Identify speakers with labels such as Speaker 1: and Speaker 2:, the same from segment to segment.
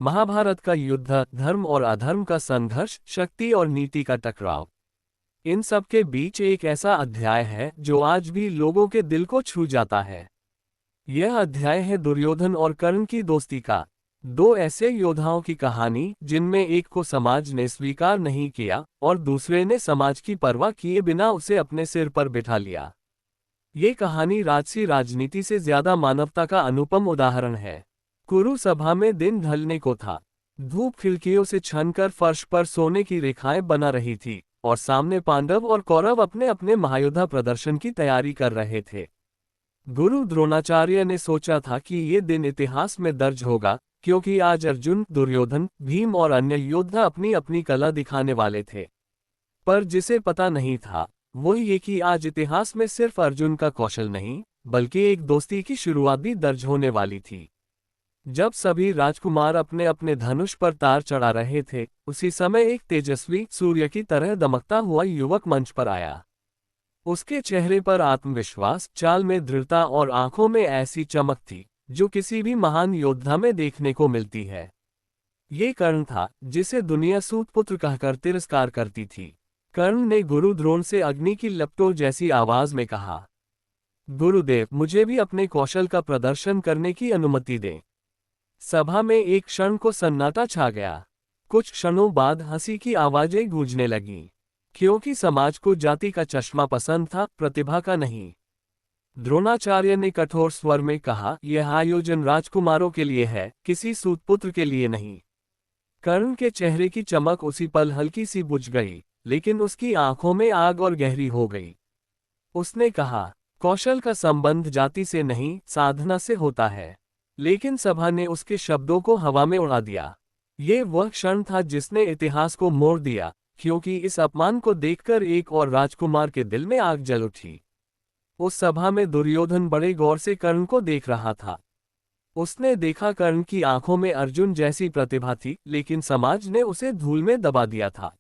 Speaker 1: महाभारत का युद्ध, धर्म और अधर्म का संघर्ष, शक्ति और नीति का टकराव। इन सब के बीच एक ऐसा अध्याय है जो आज भी लोगों के दिल को छू जाता है। यह अध्याय है दुर्योधन और कर्ण की दोस्ती का। दो ऐसे योद्धाओं की कहानी जिनमें एक को समाज ने स्वीकार नहीं किया और दूसरे ने समाज की परवाह किए बिना उसे अपने सिर पर बिठा लिया। ये कहानी राजसी राजनीति से ज्यादा मानवता का अनुपम उदाहरण है। कुरु सभा में दिन ढलने को था। धूप खिड़कियों से छनकर फर्श पर सोने की रेखाएं बना रही थी और सामने पांडव और कौरव अपने अपने महायुद्ध प्रदर्शन की तैयारी कर रहे थे। गुरु द्रोणाचार्य ने सोचा था कि ये दिन इतिहास में दर्ज होगा, क्योंकि आज अर्जुन, दुर्योधन, भीम और अन्य योद्धा अपनी अपनी कला दिखाने वाले थे। पर जिसे पता नहीं था वो ये कि आज इतिहास में सिर्फ अर्जुन का कौशल नहीं, बल्कि एक दोस्ती की शुरुआत भी दर्ज होने वाली थी। जब सभी राजकुमार अपने अपने धनुष पर तार चढ़ा रहे थे, उसी समय एक तेजस्वी सूर्य की तरह दमकता हुआ युवक मंच पर आया। उसके चेहरे पर आत्मविश्वास, चाल में दृढ़ता और आंखों में ऐसी चमक थी जो किसी भी महान योद्धा में देखने को मिलती है। ये कर्ण था, जिसे दुनिया सूतपुत्र कहकर तिरस्कार करती थी। कर्ण ने गुरु द्रोण से अग्नि की लपटों जैसी आवाज में कहा, गुरुदेव, मुझे भी अपने कौशल का प्रदर्शन करने की अनुमति दें। सभा में एक क्षण को सन्नाटा छा गया। कुछ क्षणों बाद हंसी की आवाजें गूंजने लगीं, क्योंकि समाज को जाति का चश्मा पसंद था, प्रतिभा का नहीं। द्रोणाचार्य ने कठोर स्वर में कहा, यह आयोजन राजकुमारों के लिए है, किसी सूतपुत्र के लिए नहीं। कर्ण के चेहरे की चमक उसी पल हल्की सी बुझ गई, लेकिन उसकी आंखों में आग और गहरी हो गई। उसने कहा, कौशल का संबंध जाति से नहीं, साधना से होता है। लेकिन सभा ने उसके शब्दों को हवा में उड़ा दिया। ये वह क्षण था जिसने इतिहास को मोड़ दिया, क्योंकि इस अपमान को देखकर एक और राजकुमार के दिल में आग जल उठी। उस सभा में दुर्योधन बड़े गौर से कर्ण को देख रहा था। उसने देखा कर्ण की आंखों में अर्जुन जैसी प्रतिभा थी, लेकिन समाज ने उसे धूल में दबा दिया था।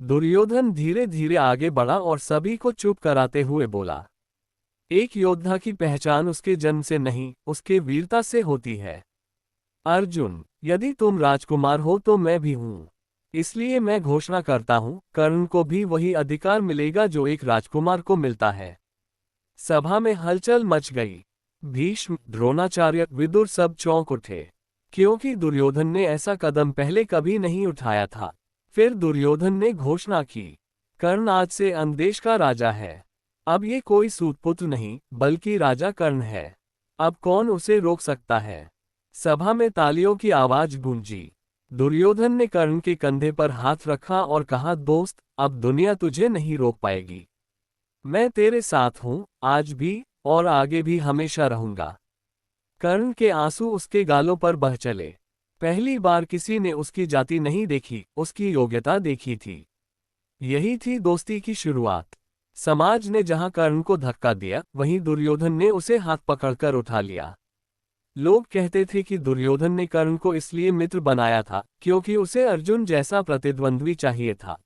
Speaker 1: दुर्योधन धीरे धीरे आगे बढ़ा और सभी को चुप कराते हुए बोला, एक योद्धा की पहचान उसके जन्म से नहीं, उसके वीरता से होती है। अर्जुन, यदि तुम राजकुमार हो तो मैं भी हूं। इसलिए मैं घोषणा करता हूं, कर्ण को भी वही अधिकार मिलेगा जो एक राजकुमार को मिलता है। सभा में हलचल मच गई। भीष्म, द्रोणाचार्य, विदुर सब चौंक उठे, क्योंकि दुर्योधन ने ऐसा कदम पहले कभी नहीं उठाया था। फिर दुर्योधन ने घोषणा की, कर्ण आज से अंदेश का राजा है। अब ये कोई सूतपुत्र नहीं, बल्कि राजा कर्ण है। अब कौन उसे रोक सकता है? सभा में तालियों की आवाज गूंजी। दुर्योधन ने कर्ण के कंधे पर हाथ रखा और कहा, दोस्त, अब दुनिया तुझे नहीं रोक पाएगी। मैं तेरे साथ हूं, आज भी और आगे भी हमेशा रहूंगा। कर्ण के आंसू उसके गालों पर बह चले। पहली बार किसी ने उसकी जाति नहीं देखी, उसकी योग्यता देखी थी। यही थी दोस्ती की शुरुआत। समाज ने जहां कर्ण को धक्का दिया, वहीं दुर्योधन ने उसे हाथ पकड़कर उठा लिया। लोग कहते थे कि दुर्योधन ने कर्ण को इसलिए मित्र बनाया था क्योंकि उसे अर्जुन जैसा प्रतिद्वंद्वी चाहिए था।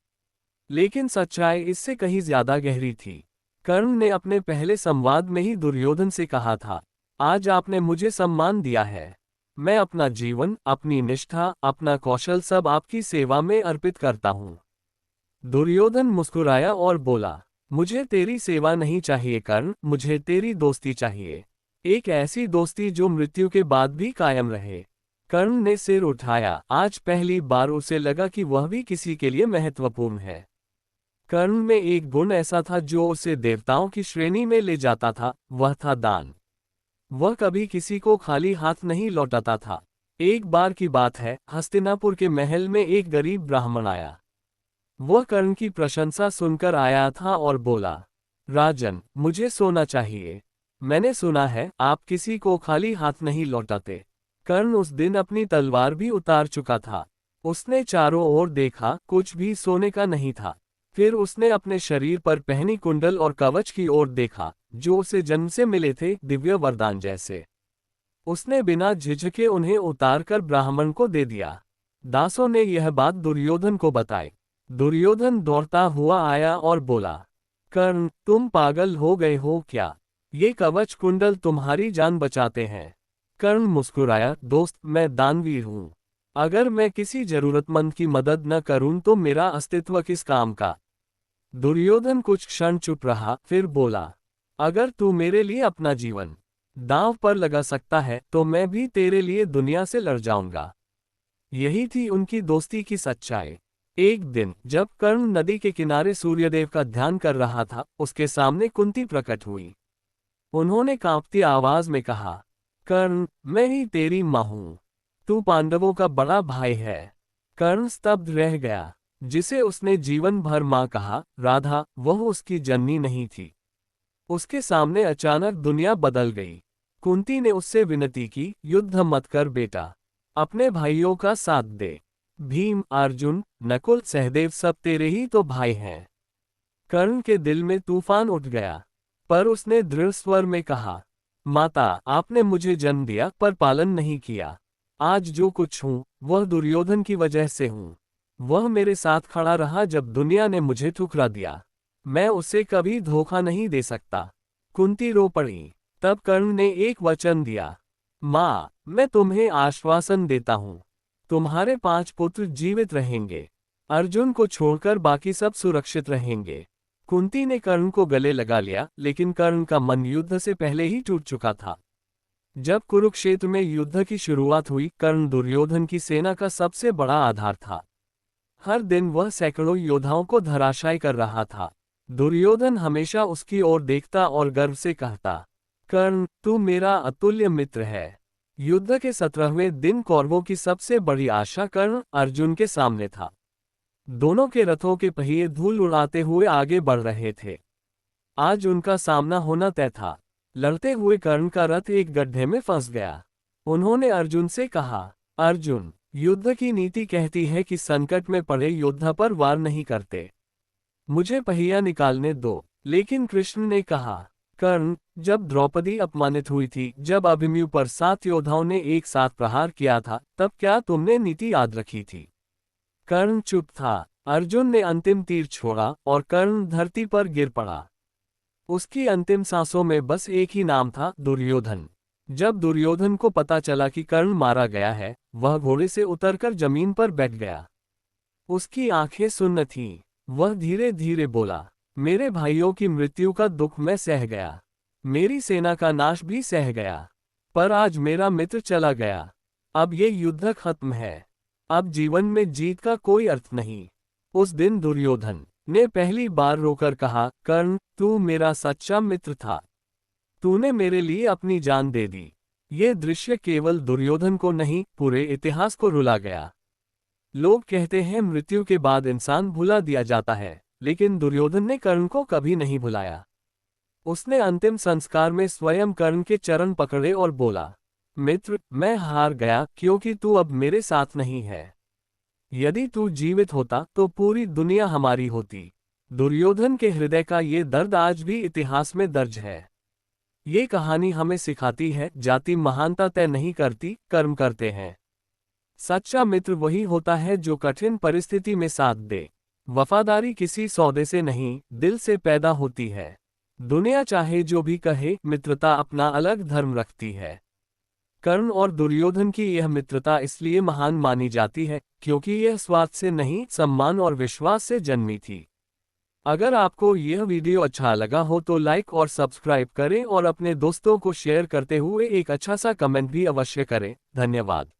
Speaker 1: लेकिन सच्चाई इससे कहीं ज्यादा गहरी थी। कर्ण ने अपने पहले संवाद में ही दुर्योधन से कहा था, आज आपने मुझे सम्मान दिया है। मैं अपना जीवन, अपनी निष्ठा, अपना कौशल सब आपकी सेवा में अर्पित करता हूँ। दुर्योधन मुस्कुराया और बोला, मुझे तेरी सेवा नहीं चाहिए कर्ण, मुझे तेरी दोस्ती चाहिए। एक ऐसी दोस्ती जो मृत्यु के बाद भी कायम रहे। कर्ण ने सिर उठाया। आज पहली बार उसे लगा कि वह भी किसी के लिए महत्वपूर्ण है। कर्ण में एक गुण ऐसा था जो उसे देवताओं की श्रेणी में ले जाता था, वह था दान। वह कभी किसी को खाली हाथ नहीं लौटाता था। एक बार की बात है, हस्तिनापुर के महल में एक गरीब ब्राह्मण आया। वह कर्ण की प्रशंसा सुनकर आया था और बोला, राजन, मुझे सोना चाहिए। मैंने सुना है आप किसी को खाली हाथ नहीं लौटाते। कर्ण उस दिन अपनी तलवार भी उतार चुका था। उसने चारों ओर देखा, कुछ भी सोने का नहीं था। फिर उसने अपने शरीर पर पहनी कुंडल और कवच की ओर देखा, जो उसे जन्म से मिले थे, दिव्य वरदान जैसे। उसने बिना झिझके उन्हें उतारकर ब्राह्मण को दे दिया। दासों ने यह बात दुर्योधन को बताई। दुर्योधन दौड़ता हुआ आया और बोला, कर्ण, तुम पागल हो गए हो क्या? ये कवच कुंडल तुम्हारी जान बचाते हैं। कर्ण मुस्कुराया, दोस्त, मैं दानवीर हूँ। अगर मैं किसी जरूरतमंद की मदद न करूं तो मेरा अस्तित्व किस काम का। दुर्योधन कुछ क्षण चुप रहा, फिर बोला, अगर तू मेरे लिए अपना जीवन दांव पर लगा सकता है तो मैं भी तेरे लिए दुनिया से लड़ जाऊंगा। यही थी उनकी दोस्ती की सच्चाई। एक दिन जब कर्ण नदी के किनारे सूर्यदेव का ध्यान कर रहा था, उसके सामने कुंती प्रकट हुई। उन्होंने कांपती आवाज में कहा, कर्ण, मैं ही तेरी मां हूं। तू पांडवों का बड़ा भाई है। कर्ण स्तब्ध रह गया। जिसे उसने जीवन भर मां कहा, राधा, वह उसकी जननी नहीं थी। उसके सामने अचानक दुनिया बदल गई। कुंती ने उससे विनती की, युद्ध मत कर बेटा, अपने भाइयों का साथ दे। भीम, अर्जुन, नकुल, सहदेव सब तेरे ही तो भाई हैं। कर्ण के दिल में तूफान उठ गया, पर उसने दृढ़ स्वर में कहा, माता, आपने मुझे जन्म दिया पर पालन नहीं किया। आज जो कुछ हूं वह दुर्योधन की वजह से हूं। वह मेरे साथ खड़ा रहा जब दुनिया ने मुझे ठुकरा दिया। मैं उसे कभी धोखा नहीं दे सकता। कुंती रो पड़ी। तब कर्ण ने एक वचन दिया, माँ, मैं तुम्हें आश्वासन देता हूँ, तुम्हारे 5 पुत्र जीवित रहेंगे। अर्जुन को छोड़कर बाकी सब सुरक्षित रहेंगे। कुंती ने कर्ण को गले लगा लिया, लेकिन कर्ण का मन युद्ध से पहले ही टूट चुका था। जब कुरुक्षेत्र में युद्ध की शुरुआत हुई, कर्ण दुर्योधन की सेना का सबसे बड़ा आधार था। हर दिन वह सैकड़ों योद्धाओं को धराशायी कर रहा था। दुर्योधन हमेशा उसकी ओर देखता और गर्व से कहता, कर्ण, तू मेरा अतुल्य मित्र है। युद्ध के 17वें दिन कौरवों की सबसे बड़ी आशा कर्ण अर्जुन के सामने था। दोनों के रथों के पहिए धूल उड़ाते हुए आगे बढ़ रहे थे। आज उनका सामना होना तय था। लड़ते हुए कर्ण का रथ एक गड्ढे में फंस गया। उन्होंने अर्जुन से कहा, अर्जुन, युद्ध की नीति कहती है कि संकट में पड़े योद्धा पर वार नहीं करते। मुझे पहिया निकालने दो। लेकिन कृष्ण ने कहा, कर्ण, जब द्रौपदी अपमानित हुई थी, जब अभिमन्यु पर 7 योद्धाओं ने एक साथ प्रहार किया था, तब क्या तुमने नीति याद रखी थी? कर्ण चुप था। अर्जुन ने अंतिम तीर छोड़ा और कर्ण धरती पर गिर पड़ा। उसकी अंतिम सांसों में बस एक ही नाम था, दुर्योधन। जब दुर्योधन को पता चला कि कर्ण मारा गया है, वह घोड़े से उतरकर जमीन पर बैठ गया। उसकी आंखें सुन्न थीं। वह धीरे धीरे बोला, मेरे भाइयों की मृत्यु का दुख मैं सह गया, मेरी सेना का नाश भी सह गया, पर आज मेरा मित्र चला गया। अब ये युद्ध खत्म है। अब जीवन में जीत का कोई अर्थ नहीं। उस दिन दुर्योधन ने पहली बार रोकर कहा, कर्ण, तू मेरा सच्चा मित्र था। तूने मेरे लिए अपनी जान दे दी। ये दृश्य केवल दुर्योधन को नहीं, पूरे इतिहास को रुला गया। लोग कहते हैं मृत्यु के बाद इंसान भुला दिया जाता है, लेकिन दुर्योधन ने कर्ण को कभी नहीं भुलाया। उसने अंतिम संस्कार में स्वयं कर्ण के चरण पकड़े और बोला, मित्र, मैं हार गया क्योंकि तू अब मेरे साथ नहीं है। यदि तू जीवित होता तो पूरी दुनिया हमारी होती। दुर्योधन के हृदय का ये दर्द आज भी इतिहास में दर्ज है। ये कहानी हमें सिखाती है, जाति महानता तय नहीं करती, कर्म करते हैं। सच्चा मित्र वही होता है जो कठिन परिस्थिति में साथ दे। वफादारी किसी सौदे से नहीं, दिल से पैदा होती है। दुनिया चाहे जो भी कहे, मित्रता अपना अलग धर्म रखती है। कर्ण और दुर्योधन की यह मित्रता इसलिए महान मानी जाती है क्योंकि यह स्वार्थ से नहीं, सम्मान और विश्वास से जन्मी थी। अगर आपको यह वीडियो अच्छा लगा हो तो लाइक और सब्सक्राइब करें और अपने दोस्तों को शेयर करते हुए एक अच्छा सा कमेंट भी अवश्य करें। धन्यवाद।